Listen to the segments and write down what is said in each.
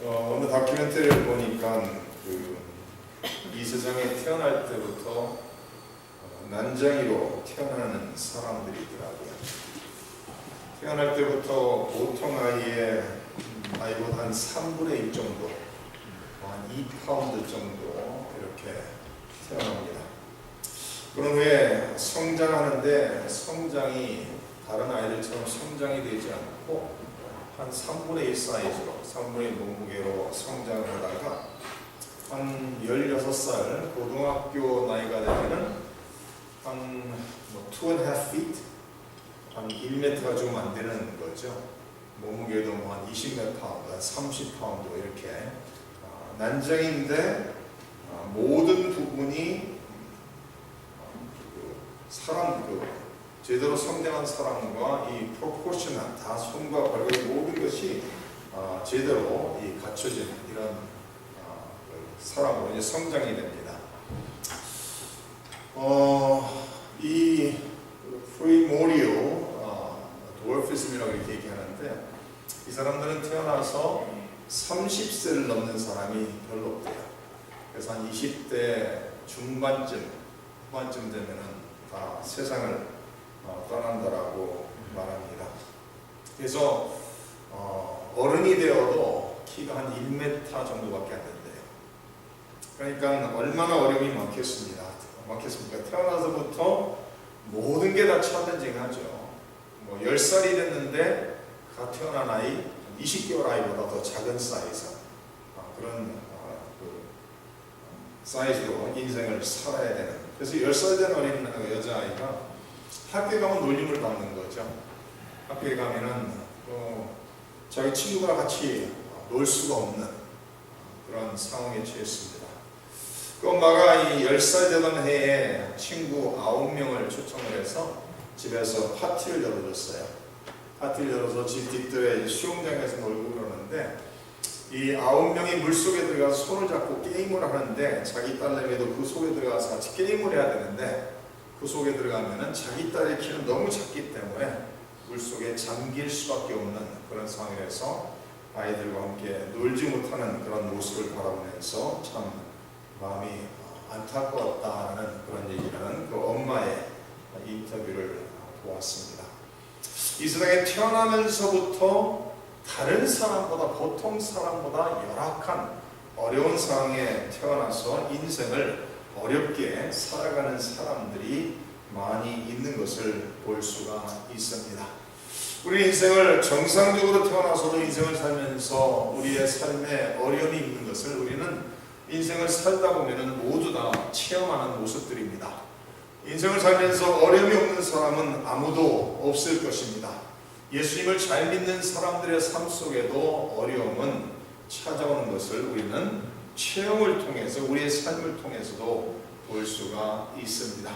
어느 다큐멘터리를 보니까 이 세상에 태어날 때부터 난장이로 태어나는 사람들이더라고요. 태어날 때부터 보통 아이의 나이보다 한 3분의 1 정도, 한 2파운드 정도 이렇게 태어납니다. 그런 후에 성장하는데 성장이 다른 아이들처럼 성장이 되지 않고 한 3분의 1 사이즈로, 3분의 1 몸무게로 성장을 하다가 한 16살 고등학교 나이가 되면은 한 2.5 feet, 한 1m가 좀 안 되는 거죠. 몸무게도 한 20몇 파운드, 한 30파운드 이렇게 난장인데 모든 부분이 사람 제대로 성장한 사람과 이 프로포셔널 다 손과 발의 모든 것이 제대로 갖춰진 이런 사람으로 이제 성장이 됩니다. 이 프리모리오 드워피즘이라고 이렇게 얘기하는데 이 사람들은 태어나서 30세를 넘는 사람이 별로 없대요. 그래서 한 20대 중반쯤, 후반쯤 되면은 다 세상을 떠난다라고 말합니다. 그래서 어른이 되어도 키가 한 1m 정도밖에 안 된대요. 그러니까 얼마나 어려움이 많겠습니까? 태어나서부터 모든 게 다 챌린징하죠. 10살이 됐는데 가 태어난 아이, 20개월 아이보다 더 작은 사이즈, 그런 사이즈로 인생을 살아야 되는. 그래서 10살 된 어린 여자아이가 학교에 가면 놀림을 받는 거죠. 학교에 가면은 자기 친구가 같이 놀 수가 없는 그런 상황에 처했습니다. 그 엄마가 이 10살 되던 해에 친구 9명을 초청을 해서 집에서 파티를 열어줬어요. 파티를 열어서 집 뒷뜰에 수영장에서 놀고 그러는데 이 9명이 물속에 들어가서 손을 잡고 게임을 하는데 자기 딸내미도 그 속에 들어가서 같이 게임을 해야 되는데 그 속에 들어가면은 자기 딸의 키는 너무 작기 때문에 물속에 잠길 수밖에 없는 그런 상황에서 아이들과 함께 놀지 못하는 그런 모습을 바라보면서 참 마음이 안타까웠다는 그런 얘기라는 그 엄마의 인터뷰를 보았습니다. 이 세상에 태어나면서부터 다른 사람보다, 보통 사람보다 열악한 어려운 상황에 태어나서 인생을 어렵게 살아가는 사람들이 많이 있는 것을 볼 수가 있습니다. 우리 인생을 정상적으로 태어나서도 인생을 살면서 우리의 삶에 어려움이 있는 것을 우리는 인생을 살다 보면 모두 다 체험하는 모습들입니다. 인생을 살면서 어려움이 없는 사람은 아무도 없을 것입니다. 예수님을 잘 믿는 사람들의 삶 속에도 어려움은 찾아오는 것을 우리는 체험을 통해서, 우리의 삶을 통해서도 볼 수가 있습니다.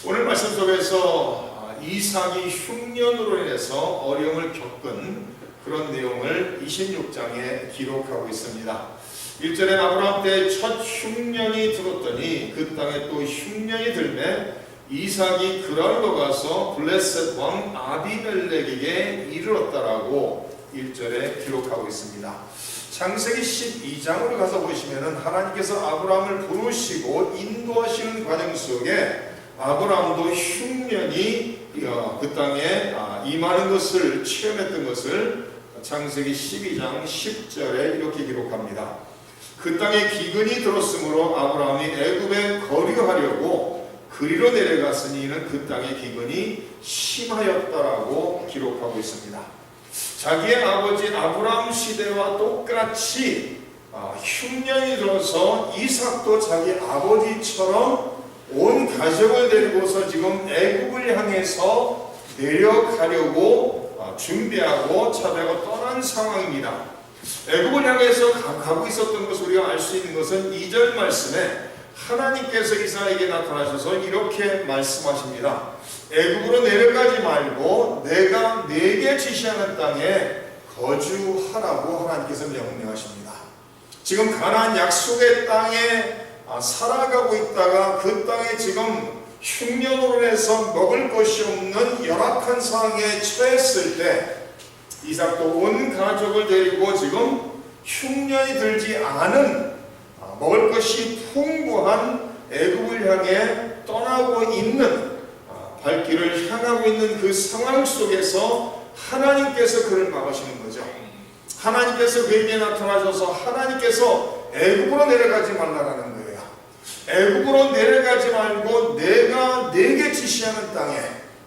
오늘 말씀 속에서 이삭이 흉년으로 인해서 어려움을 겪은 그런 내용을 26장에 기록하고 있습니다. 1절에 아브라함 때 첫 흉년이 들었더니 그 땅에 또 흉년이 들매 이삭이 그랄로 가서 블레셋 왕 아비멜렉에게 이르렀다라고 1절에 기록하고 있습니다. 창세기 12장으로 가서 보시면은 하나님께서 아브라함을 부르시고 인도하시는 과정 속에 아브라함도 흉년이 그 땅에 임하는 것을 체험했던 것을 창세기 12장 10절에 이렇게 기록합니다. 그 땅에 기근이 들었으므로 아브라함이 애굽에 거류하려고 그리로 내려갔으니 이는 그 땅의 기근이 심하였다라고 기록하고 있습니다. 자기의 아버지 아브라함 시대와 똑같이 흉년이 들어서 이삭도 자기 아버지처럼 온 가족을 데리고서 지금 애굽을 향해서 내려가려고 준비하고 차별하고 떠난 상황입니다. 애굽을 향해서 가고 있었던 것을 우리가 알 수 있는 것은 2절 말씀에 하나님께서 이삭에게 나타나셔서 이렇게 말씀하십니다. 애굽으로 내려가지 말고 내가 네게 지시하는 땅에 거주하라고 하나님께서 명령하십니다. 지금 가나안 약속의 땅에 살아가고 있다가 그 땅에 지금 흉년으로 인해서 먹을 것이 없는 열악한 상황에 처했을 때 이삭도 온 가족을 데리고 지금 흉년이 들지 않은 먹을 것이 풍부한 애굽을 향해 떠나고 있는 발길을 향하고 있는 그 상황 속에서 하나님께서 그를 막으시는 거죠. 하나님께서 그에게 나타나셔서 하나님께서 애굽으로 내려가지 말라라는 거예요. 애굽으로 내려가지 말고 내가 네게 지시하는 땅에,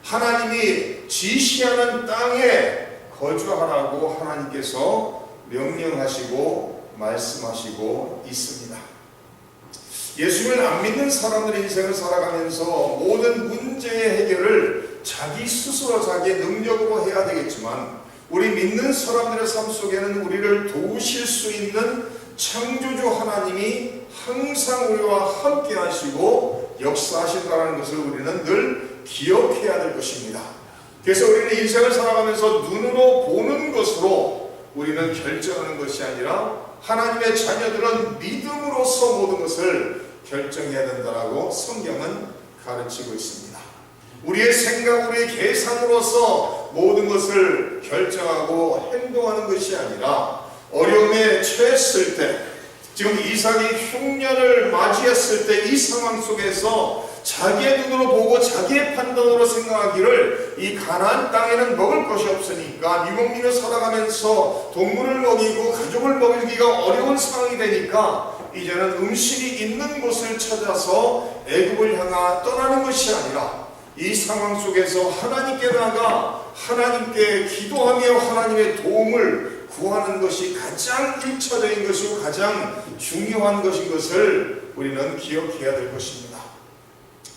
하나님이 지시하는 땅에 거주하라고 하나님께서 명령하시고 말씀하시고 있습니다. 예수를 안 믿는 사람들의 인생을 살아가면서 모든 문제의 해결을 자기 스스로 자기의 능력으로 해야 되겠지만, 우리 믿는 사람들의 삶 속에는 우리를 도우실 수 있는 창조주 하나님이 항상 우리와 함께 하시고 역사하신다는 것을 우리는 늘 기억해야 될 것입니다. 그래서 우리는 인생을 살아가면서 눈으로 보는 것으로 우리는 결정하는 것이 아니라 하나님의 자녀들은 믿음으로써 모든 것을 결정해야 된다고 성경은 가르치고 있습니다. 우리의 생각, 우리의 계산으로서 모든 것을 결정하고 행동하는 것이 아니라 어려움에 처했을 때, 지금 이삭이 흉년을 맞이했을 때 이 상황 속에서 자기의 눈으로 보고 자기의 판단으로 생각하기를 이 가나안 땅에는 먹을 것이 없으니까 유목민을 살아가면서 동물을 먹이고 가족을 먹이기가 어려운 상황이 되니까 이제는 음식이 있는 곳을 찾아서 애굽을 향하 떠나는 것이 아니라 이 상황 속에서 하나님께 나가 하나님께 기도하며 하나님의 도움을 구하는 것이 가장 1차적인 것이고 가장 중요한 것인 것을 우리는 기억해야 될 것입니다.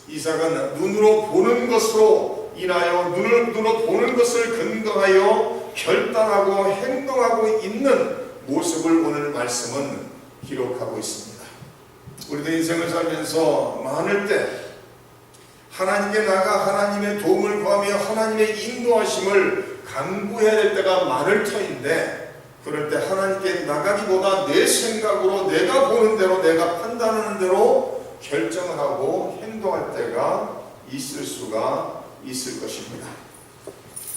이삭은 눈으로 보는 것으로 인하여 눈으로 보는 것을 근거하여 결단하고 행동하고 있는 모습을 오늘 말씀은 기록하고 있습니다. 우리도 인생을 살면서 많을 때 하나님께 나가 하나님의 도움을 구하며 하나님의 인도하심을 간구해야 될 때가 많을 터인데, 그럴 때 하나님께 나가기보다 내 생각으로 내가 보는 대로 내가 판단하는 대로 결정을 하고 행동할 때가 있을 수가 있을 것입니다.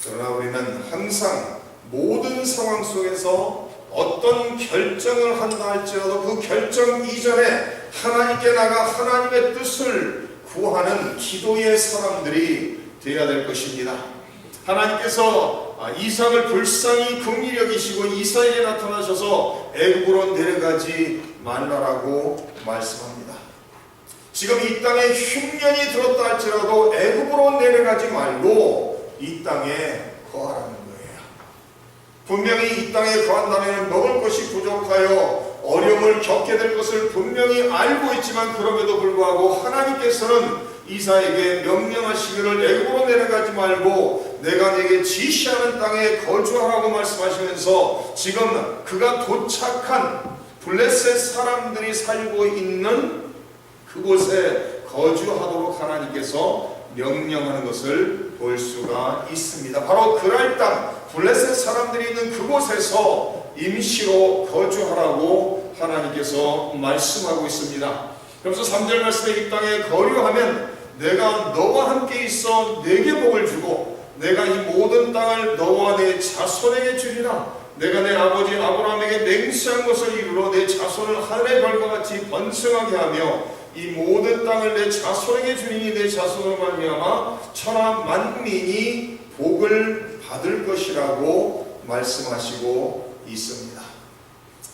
그러나 우리는 항상 모든 상황 속에서 어떤 결정을 한다 할지라도 그 결정 이전에 하나님께 나가 하나님의 뜻을 구하는 기도의 사람들이 되어야 될 것입니다. 하나님께서 이삭을 불쌍히 긍휼히 여기시고 이삭에게 나타나셔서 애굽으로 내려가지 말라라고 말씀합니다. 지금 이 땅에 흉년이 들었다 할지라도 애굽으로 내려가지 말고 이 땅에 거하라는 거예요. 분명히 이 땅에 거한다면 먹을 것이 부족하여 어려움을 겪게 될 것을 분명히 알고 있지만, 그럼에도 불구하고 하나님께서는 이삭에게 명령하시기를 애굽으로 내려가지 말고 내가 네게 지시하는 땅에 거주하라고 말씀하시면서 지금 그가 도착한 블레셋 사람들이 살고 있는 그곳에 거주하도록 하나님께서 명령하는 것을 볼 수가 있습니다. 바로 그랄 땅, 블레셋 사람들이 있는 그곳에서 임시로 거주하라고 하나님께서 말씀하고 있습니다. 그래서 3절 말씀에 이 땅에 거류하면 내가 너와 함께 있어 내게 복을 주고 내가 이 모든 땅을 너와 내 자손에게 주리라. 내가 내 아버지 아브라함에게 맹세한 것을 이루러 내 자손을 하늘의 별과 같이 번성하게 하며 이 모든 땅을 내 자손에게 주리니 내 자손으로 말미암아 천하 만민이 복을 받을 것이라고 말씀하시고 있습니다.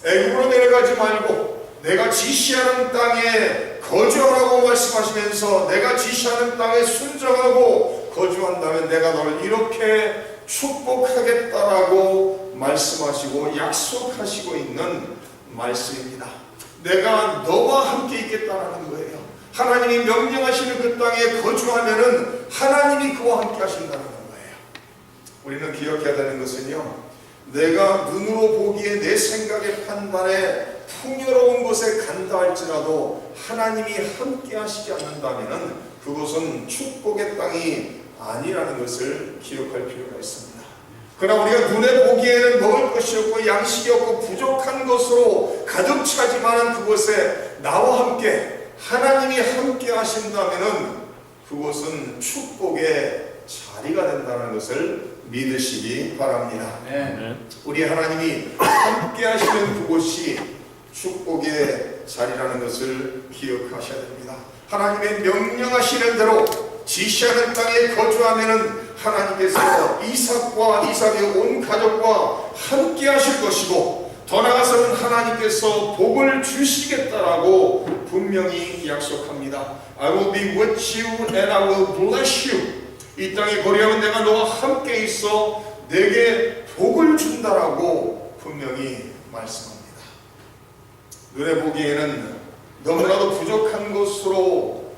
애굽으로 내려가지 말고 내가 지시하는 땅에 거주하라고 말씀하시면서 내가 지시하는 땅에 순종하고 거주한다면 내가 너를 이렇게 축복하겠다라고 말씀하시고 약속하시고 있는 말씀입니다. 내가 너와 함께 있겠다라는 거예요. 하나님이 명령하시는 그 땅에 거주하면은 하나님이 그와 함께 하신다는 거예요. 우리는 기억해야 되는 것은요, 내가 눈으로 보기에 내 생각의 판단에 풍요로운 곳에 간다 할지라도 하나님이 함께 하시지 않는다면은 그것은 축복의 땅이 아니라는 것을 기억할 필요가 있습니다. 그러나 우리가 눈에 보기에는 먹을 것이 없고 양식이 없고 부족한 것으로 가득 차지만 그곳에 나와 함께 하나님이 함께 하신다면은 그곳은 축복의 자리가 된다는 것을 믿으시기 바랍니다. 네. 우리 하나님이 함께 하시는 그곳이 축복의 자리라는 것을 기억하셔야 됩니다. 하나님의 명령하시는 대로 지시하는 땅에 거주하면은 하나님께서 이삭과 이삭의 온 가족과 함께 하실 것이고, 더 나아가서는 하나님께서 복을 주시겠다라고 분명히 약속합니다. I will be with you and I will bless you. 이 땅에 거류하면 내가 너와 함께 있어 내게 복을 준다라고 분명히 말씀합니다. 눈에 보기에는 너무나도 부족한 것으로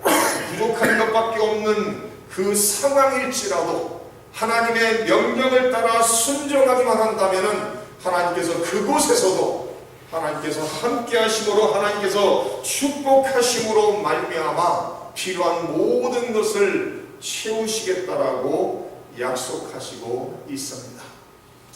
부족한 것밖에 없는 그 상황일지라도 하나님의 명령을 따라 순종하기만 한다면은 하나님께서 그곳에서도 하나님께서 함께 하심으로 하나님께서 축복하심으로 말미암아 필요한 모든 것을 채우시겠다라고 약속하시고 있습니다.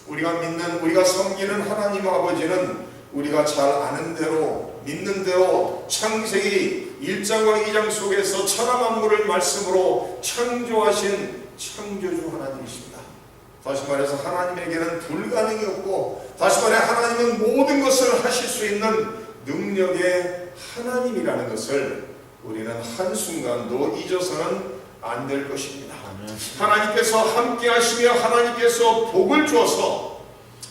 우리가 믿는, 우리가 섬기는 하나님 아버지는 우리가 잘 아는 대로 믿는 대로 창세기 1장과 2장 속에서 천하 만물을 말씀으로 창조하신 창조주 하나님이십니다. 다시 말해서 하나님에게는 불가능이 없고, 다시 말해 하나님은 모든 것을 하실 수 있는 능력의 하나님이라는 것을 우리는 한순간도 잊어서는 안 될 것입니다. 하나님께서 함께 하시며 하나님께서 복을 주어서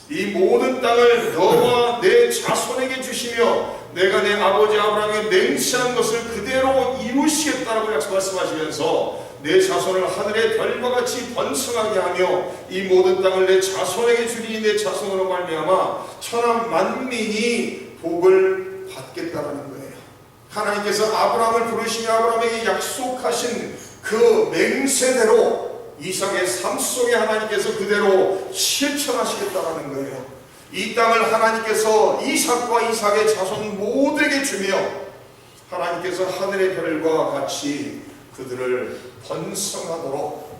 이 모든 땅을 너와 내 자손에게 주시며 내가 내 아버지 아브라함에게 맹세한 것을 그대로 이루시겠다라고 말씀하시면서 내 자손을 하늘의 별과 같이 번성하게 하며 이 모든 땅을 내 자손에게 주리니 내 자손으로 말미암아 천하 만민이 복을 받겠다라는 거예요. 하나님께서 아브라함을 부르시며 아브라함에게 약속하신 그 맹세대로 이삭의 삶 속에 하나님께서 그대로 실천하시겠다라는 거예요. 이 땅을 하나님께서 이삭과 이삭의 자손 모두에게 주며 하나님께서 하늘의 별과 같이 그들을 번성하도록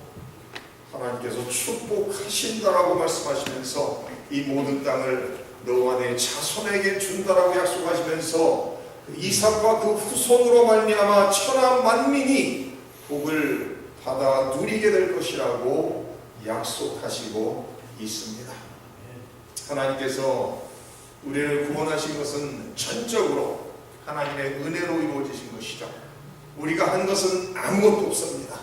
하나님께서 축복하신다라고 말씀하시면서 이 모든 땅을 너와 내 자손에게 준다라고 약속하시면서 이삭과 그 후손으로 말미암아 천하 만민이 복을 받아 누리게 될 것이라고 약속하시고 있습니다. 하나님께서 우리를 구원하신 것은 전적으로 하나님의 은혜로 이루어지신 것이죠. 우리가 한 것은 아무것도 없습니다.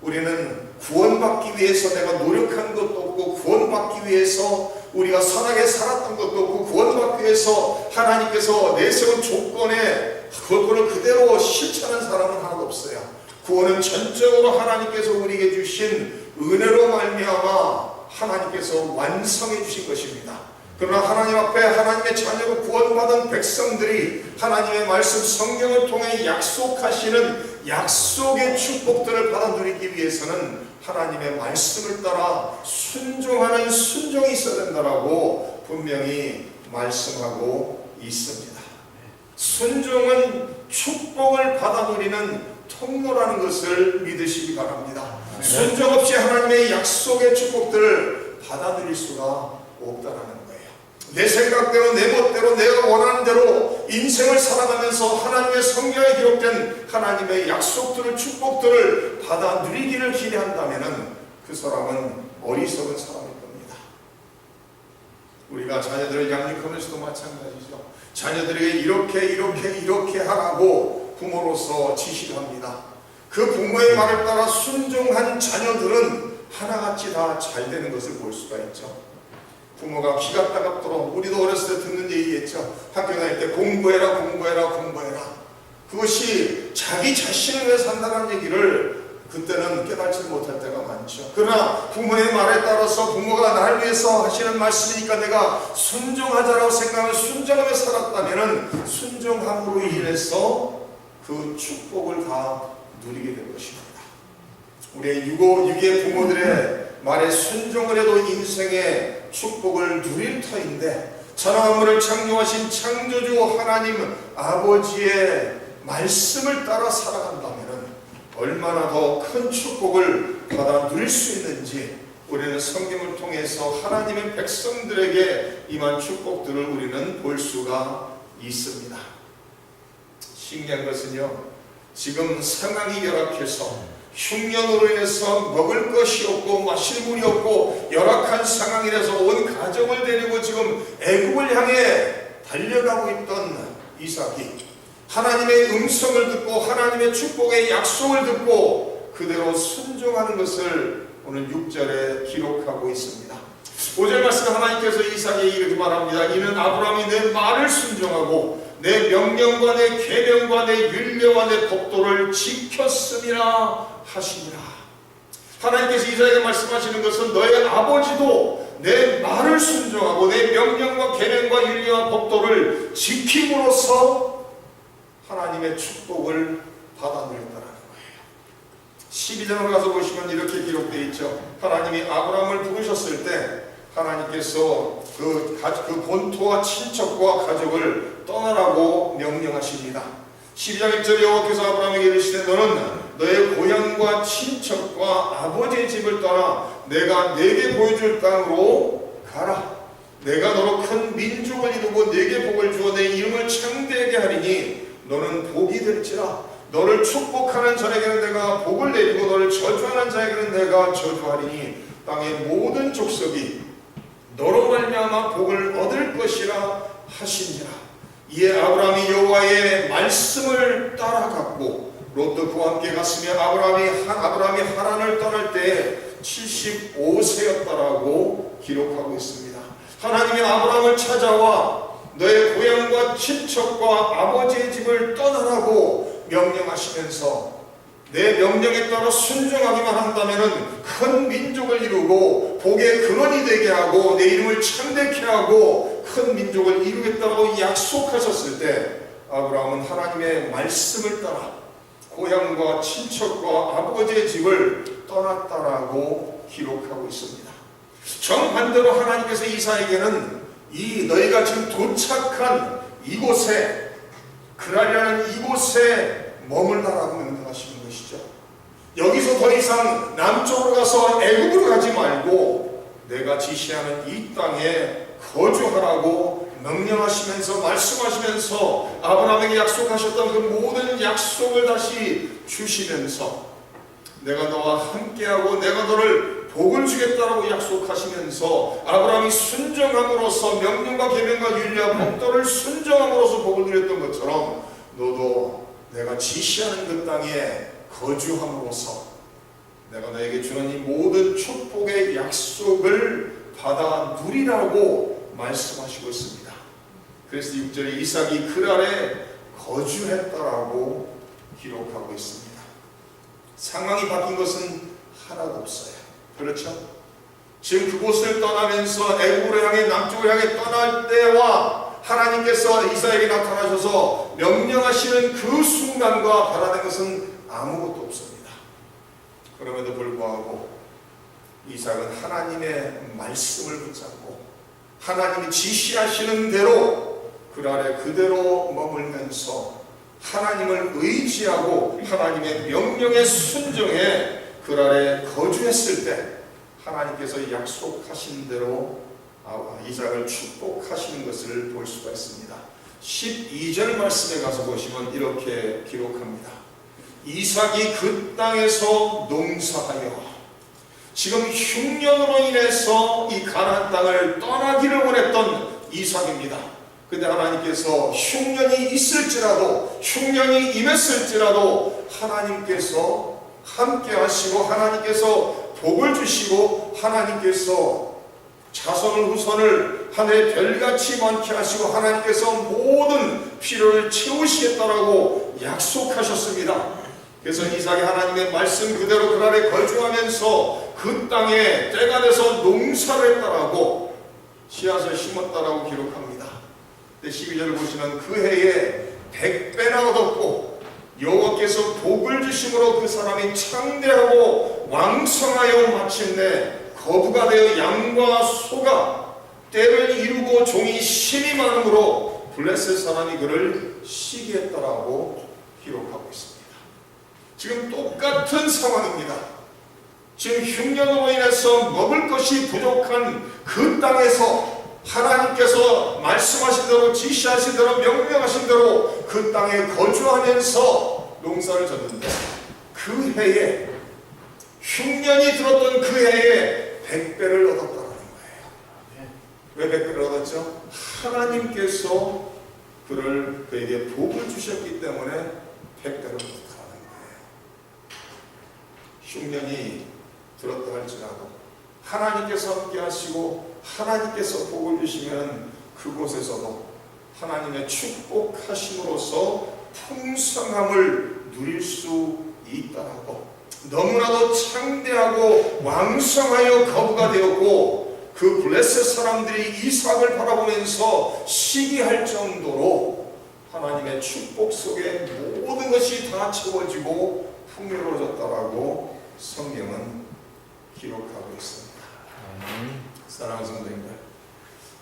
우리는 구원받기 위해서 내가 노력한 것도 없고, 구원받기 위해서 우리가 선하게 살았던 것도 없고, 구원받기 위해서 하나님께서 내세운 조건에 그것을 그대로 실천한 사람은 하나도 없어요. 구원은 전적으로 하나님께서 우리에게 주신 은혜로 말미암아 하나님께서 완성해 주신 것입니다. 그러나 하나님 앞에 하나님의 자녀로 구원받은 백성들이 하나님의 말씀 성경을 통해 약속하시는 약속의 축복들을 받아 누리기 위해서는 하나님의 말씀을 따라 순종하는 순종이 있어야 된다라고 분명히 말씀하고 있습니다. 순종은 축복을 받아 누리는 통로라는 것을 믿으시기 바랍니다. 순종 없이 하나님의 약속의 축복들을 받아 누릴 수가 없다라는 거예요. 내 생각대로 내 멋대로 내가 원하는 대로 인생을 살아가면서 하나님의 성경에 기록된 하나님의 약속들을 축복들을 받아 누리기를 기대한다면 그 사람은 어리석은 사람일 겁니다. 우리가 자녀들을 양육하면서도 마찬가지죠. 자녀들에게 이렇게 하라고 부모로서 지시를 합니다. 그 부모의 말을 따라 순종한 자녀들은 하나같이 다 잘 되는 것을 볼 수가 있죠. 부모가 기가 따갑도록, 우리도 어렸을 때 듣는 얘기겠죠. 학교 다닐 때 공부해라. 그것이 자기 자신을 위해 산다는 얘기를 그때는 깨닫지 못할 때가 많죠. 그러나 부모의 말에 따라서 부모가 나를 위해서 하시는 말씀이니까 내가 순종하자라고 생각하며 순종하며 살았다면 순종함으로 인해서 그 축복을 다 누리게 될 것입니다. 우리의 유기의 부모들의 말에 순종을 해도 인생의 축복을 누릴 터인데, 천하 만물을 창조하신 창조주 하나님 아버지의 말씀을 따라 살아간다면 얼마나 더 큰 축복을 받아 누릴 수 있는지 우리는 성경을 통해서 하나님의 백성들에게 임한 축복들을 우리는 볼 수가 있습니다. 신기한 것은요, 지금 상황이 열악해서 흉년으로 인해서 먹을 것이 없고 마실 물이 없고 열악한 상황이라서 온 가족을 데리고 지금 애굽을 향해 달려가고 있던 이삭이 하나님의 음성을 듣고 하나님의 축복의 약속을 듣고 그대로 순종하는 것을 오늘 6절에 기록하고 있습니다. 5절 말씀 하나님께서 이삭에게 이렇게 말합니다. 이는 아브라함이 내 말을 순종하고 내 명령과 내 계명과 내 율례와 내 법도를 지켰음이라 하시니라. 하나님께서 이삭에게 말씀하시는 것은 너의 아버지도 내 말을 순종하고 내 명령과 계명과 율례와 법도를 지킴으로써 하나님의 축복을 받아 누렸다는 거예요. 12절로 가서 보시면 이렇게 기록되어 있죠. 하나님이 아브라함을 부르셨을 때 하나님께서 그 본토와 친척과 가족을 떠나라고 명령하십니다. 12장 1절에 여호와께서 아브라함에게 이르시되 너는 너의 고향과 친척과 아버지의 집을 떠나 내가 네게 보여줄 땅으로 가라. 내가 너로 큰 민족을 이루고 네게 복을 주어 내 이름을 창대하게 하리니 너는 복이 될지라. 너를 축복하는 자에게는 내가 복을 내리고 너를 저주하는 자에게는 내가 저주하리니 땅의 모든 족속이 너로 말미암아 복을 얻을 것이라 하시니라. 이에 아브라함이 여호와의 말씀을 따라갔고 롯도 그와 함께 갔으며 아브라함이 하란을 떠날 때에 75세였다라고 기록하고 있습니다. 하나님이 아브라함을 찾아와 너의 고향과 친척과 아버지의 집을 떠나라고 명령하시면서 내 명령에 따라 순종하기만 한다면 큰 민족을 이루고 복의 근원이 되게 하고 내 이름을 창대케 하고 큰 민족을 이루겠다고 약속하셨을 때 아브라함은 하나님의 말씀을 따라 고향과 친척과 아버지의 집을 떠났다라고 기록하고 있습니다. 정반대로 하나님께서 이삭에게는 이 너희가 지금 도착한 이곳에 그랄이라는 이곳에 머물라라고 명령하시는 것이죠. 여기서 더 이상 남쪽으로 가서 애굽으로 가지 말고 내가 지시하는 이 땅에 거주하라고 명령하시면서 말씀하시면서 아브라함에게 약속하셨던 그 모든 약속을 다시 주시면서 내가 너와 함께하고 내가 너를 복을 주겠다라고 약속하시면서 아브라함이 순종함으로써 명령과 계명과 율례와 법도를 순종함으로써 복을 누렸던 것처럼 너도 내가 지시하는 그 땅에 거주함으로써 내가 너에게 주는 이 모든 축복의 약속을 받아 누리라고 말씀하시고 있습니다. 그래서 6절에 이삭이 그랄에 거주했다라고 기록하고 있습니다. 상황이 바뀐 것은 하나도 없어요. 그렇죠? 지금 그곳을 떠나면서 애굽으로 향해 남쪽을 향해 떠날 때와 하나님께서 이삭에게 나타나셔서 명령하시는 그 순간과 바라는 것은 아무것도 없습니다. 그럼에도 불구하고 이삭은 하나님의 말씀을 붙잡고 하나님이 지시하시는 대로 그랄에 그대로 머물면서 하나님을 의지하고 하나님의 명령에 순종해 그랄에 거주했을 때 하나님께서 약속하신 대로 이삭을 축복하시는 것을 볼 수가 있습니다. 12절 말씀에 가서 보시면 이렇게 기록합니다. 이삭이 그 땅에서 농사하여 지금 흉년으로 인해서 이 가나안 땅을 떠나기를 원했던 이삭입니다. 근데 하나님께서 흉년이 있을지라도 흉년이 임했을지라도 하나님께서 함께 하시고 하나님께서 복을 주시고 하나님께서 자손을 후손을 하늘의 별같이 많게 하시고 하나님께서 모든 필요를 채우시겠다라고 약속하셨습니다. 그래서 이삭이 하나님의 말씀 그대로 그 날에 거주하면서 그 땅에 때가 돼서 농사를 했다라고 씨앗을 심었다라고 기록합니다. 12절을 보시면 그 해에 100배나 얻었고 여호와께서 복을 주심으로 그 사람이 창대하고 왕성하여 마침내 거부가 되어 양과 소가 때를 이루고 종이 심이 많으므로 블레셋 사람이 그를 시기했다라고 기록하고 있습니다. 지금 똑같은 상황입니다. 지금 흉년으로 인해서 먹을 것이 부족한 그 땅에서 하나님께서 말씀하신 대로 지시하신 대로 명령하신 대로 그 땅에 거주하면서 농사를 졌는데 그 해에 흉년이 들었던 그 해에 100배를 얻었다는 거예요. 왜 100배를 얻었죠? 하나님께서 그에게 복을 주셨기 때문에 100배를 얻었다는 거예요. 흉년이 들었다 할지라도 하나님께서 함께 하시고 하나님께서 복을 주시면 그곳에서도 하나님의 축복하심으로써 풍성함을 누릴 수 있다라고, 너무나도 창대하고 왕성하여 거부가 되었고 그 블레셋 사람들이 이삭을 바라보면서 시기할 정도로 하나님의 축복 속에 모든 것이 다 채워지고 풍요로워졌다라고 성경은 기록하고 있습니다. 사랑하는 성도님들,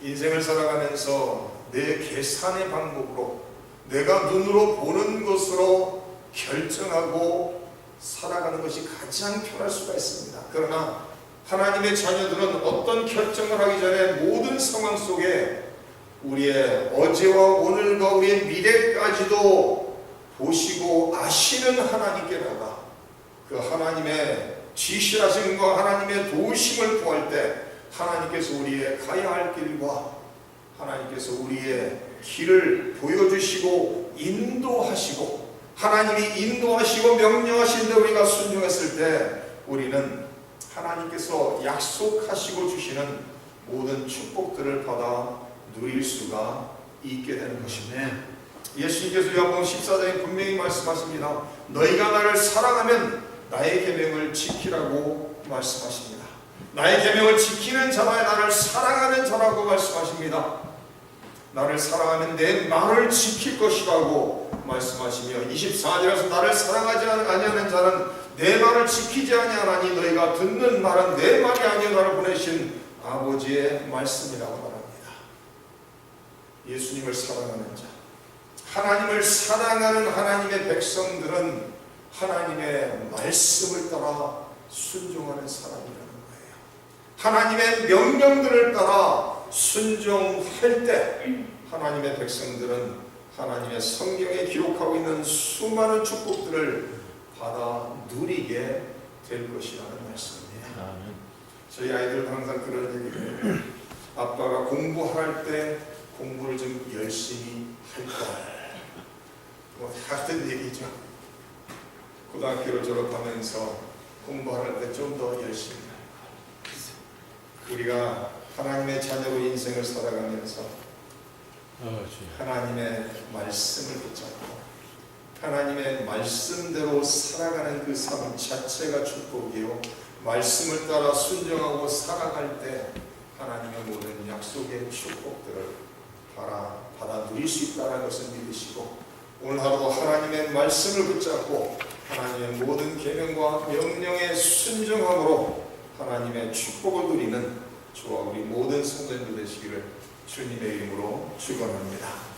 인생을 살아가면서 내 계산의 방법으로 내가 눈으로 보는 것으로 결정하고 살아가는 것이 가장 편할 수가 있습니다. 그러나 하나님의 자녀들은 어떤 결정을 하기 전에 모든 상황 속에 우리의 어제와 오늘과 우리의 미래까지도 보시고 아시는 하나님께다가 그 하나님의 지시하심과 하나님의 도우심을 구할 때 하나님께서 우리의 가야 할 길과 하나님께서 우리의 길을 보여주시고 인도하시고, 하나님이 인도하시고 명령하신 데 우리가 순종했을 때 우리는 하나님께서 약속하시고 주시는 모든 축복들을 받아 누릴 수가 있게 되는 것입니다. 예수님께서 요한복음 14장에 분명히 말씀하십니다. 너희가 나를 사랑하면 나의 계명을 지키라고 말씀하십니다. 나의 계명을 지키는 자가 나를 사랑하는 자라고 말씀하십니다. 나를 사랑하면 내 말을 지킬 것이라고 말씀하시며 24절에서 나를 사랑하지 아니하는 자는 내 말을 지키지 아니하나니 너희가 듣는 말은 내 말이 아니요 나를 보내신 아버지의 말씀이라고 말합니다. 예수님을 사랑하는 자, 하나님을 사랑하는 하나님의 백성들은 하나님의 말씀을 따라 순종하는 사람이라는 거예요. 하나님의 명령들을 따라 순종할 때 하나님의 백성들은 하나님의 성경에 기록하고 있는 수많은 축복들을 받아 누리게 될 것이라는 말씀입니다. 저희 아이들은 항상 그런 얘기를 해요. 아빠가 공부할 때 공부를 좀 열심히 할 거야. 뭐 같은 얘기죠. 고등학교를 졸업하면서 공부할 때 좀 더 열심히 우리가 하나님의 자녀로 인생을 살아가면서 하나님의 말씀을 붙잡고 하나님의 말씀대로 살아가는 그 삶 자체가 축복이요, 말씀을 따라 순종하고 살아갈 때 하나님의 모든 약속의 축복들을 받아 누릴 수 있다는 것을 믿으시고, 오늘 하루도 하나님의 말씀을 붙잡고 하나님의 모든 계명과 명령에 순종함으로 하나님의 축복을 누리는 저와 우리 모든 성도님들 되시기를 주님의 이름으로 축원합니다.